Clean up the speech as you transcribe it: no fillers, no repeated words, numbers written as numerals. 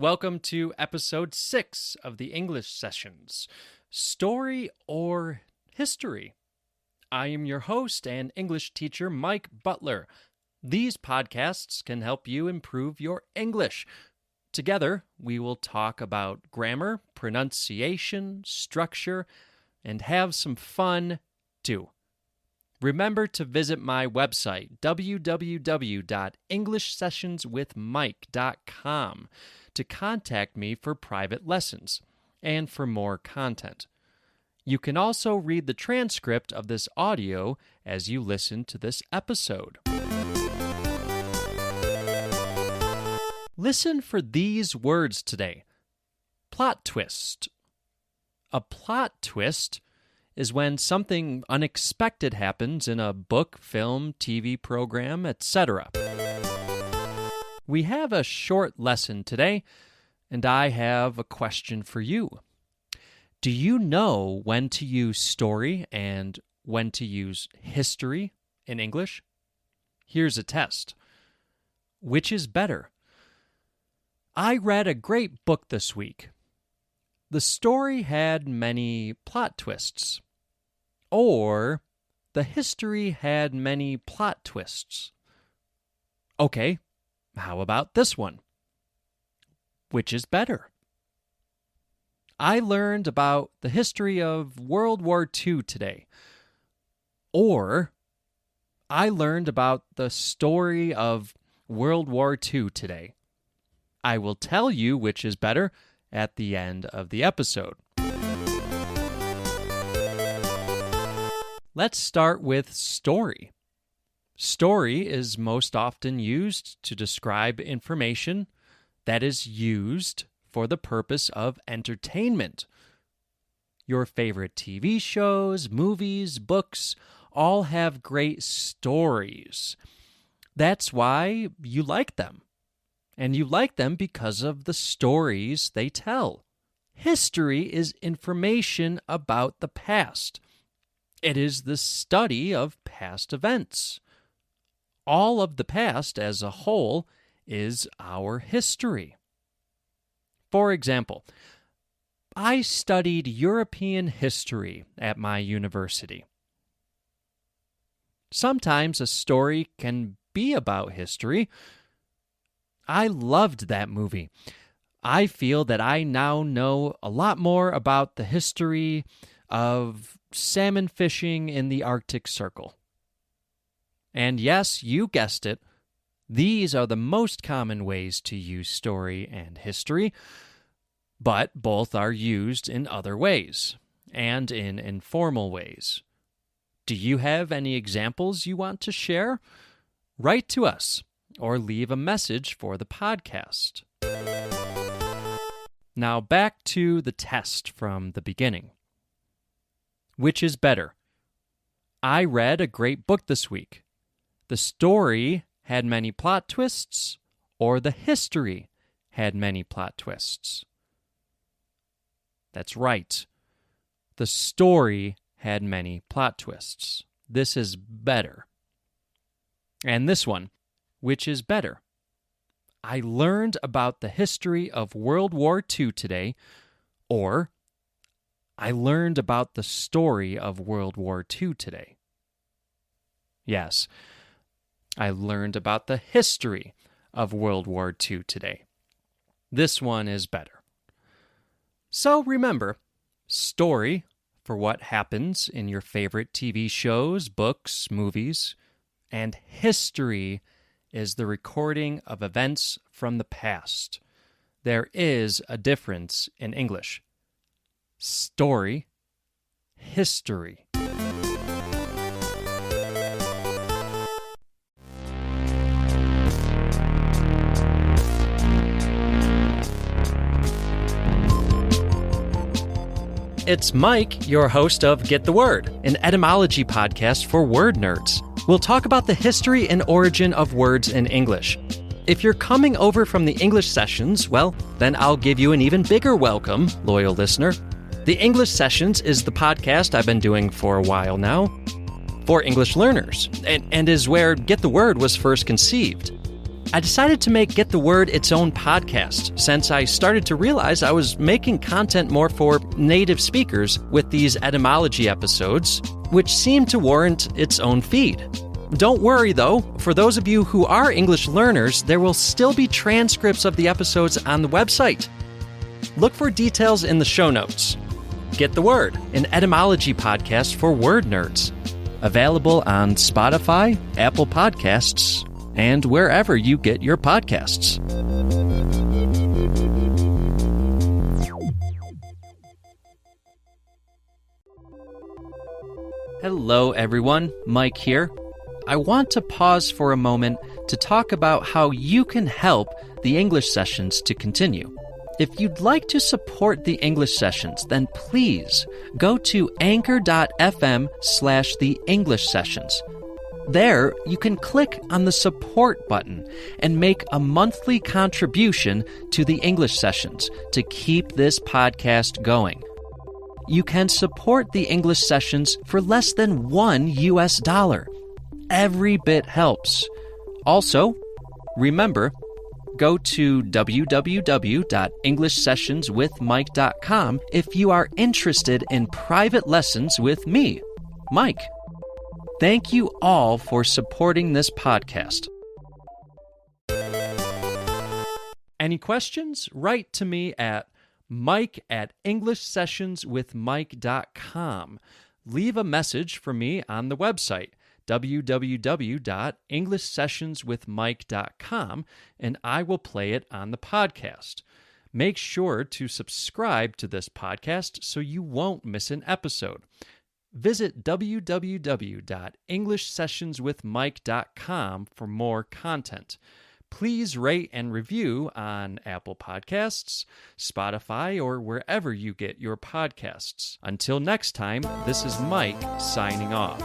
Welcome to episode 6 of the English Sessions, Story or History. I am your host and English teacher, Mike Butler. These podcasts can help you improve your English. Together, we will talk about grammar, pronunciation, structure, and have some fun, too. Remember to visit my website, www.englishsessionswithmike.com, to contact me for private lessons and for more content. You can also read the transcript of this audio as you listen to this episode. Listen for these words today. Plot twist. A plot twist is when something unexpected happens in a book, film, TV program, etc. We have a short lesson today, and I have a question for you. Do you know when to use story and when to use history in English? Here's a test. Which is better? I read a great book this week. The story had many plot twists. Or, the history had many plot twists. Okay, how about this one? Which is better? I learned about the history of World War II today. Or, I learned about the story of World War II today. I will tell you which is better at the end of the episode. Let's start with story. Story is most often used to describe information that is used for the purpose of entertainment. Your favorite TV shows, movies, books all have great stories. That's why you like them. And you like them because of the stories they tell. History is information about the past. It is the study of past events. All of the past as a whole is our history. For example, I studied European history at my university. Sometimes a story can be about history. I loved that movie. I feel that I now know a lot more about the history of salmon fishing in the Arctic Circle. And yes, you guessed it, these are the most common ways to use story and history, but both are used in other ways and in informal ways. Do you have any examples you want to share? Write to us or leave a message for the podcast. Now back to the test from the beginning. Which is better? I read a great book this week. The story had many plot twists, or the history had many plot twists? That's right. The story had many plot twists. This is better. And this one, which is better? I learned about the history of World War II today, or I learned about the story of World War II today. Yes, I learned about the history of World War II today. This one is better. So remember, story for what happens in your favorite TV shows, books, movies, and history is the recording of events from the past. There is a difference in English. Story, history. It's Mike, your host of Get the Word, an etymology podcast for word nerds. We'll talk about the history and origin of words in English. If you're coming over from the English Sessions, well, then I'll give you an even bigger welcome, loyal listener. The English Sessions is the podcast I've been doing for a while now for English learners, and is where Get the Word was first conceived. I decided to make Get the Word its own podcast since I started to realize I was making content more for native speakers with these etymology episodes, which seemed to warrant its own feed. Don't worry though, for those of you who are English learners, there will still be transcripts of the episodes on the website. Look for details in the show notes. Get the Word, an etymology podcast for word nerds. Available on Spotify, Apple Podcasts, and wherever you get your podcasts. Hello, everyone. Mike here. I want to pause for a moment to talk about how you can help the English sessions to continue. If you'd like to support the English sessions, then please go to anchor.fm/the English sessions. There, you can click on the support button and make a monthly contribution to the English sessions to keep this podcast going. You can support the English sessions for less than $1. Every bit helps. Also, remember, go to www.englishsessionswithmike.com if you are interested in private lessons with me, Mike. Thank you all for supporting this podcast. Any questions? Write to me at mike@englishsessionswithmike.com. Leave a message for me on the website, www.englishsessionswithmike.com, and I will play it on the podcast. Make sure to subscribe to this podcast so you won't miss an episode. Visit www.englishsessionswithmike.com for more content. Please rate and review on Apple Podcasts, Spotify, or wherever you get your podcasts. Until next time, this is Mike signing off.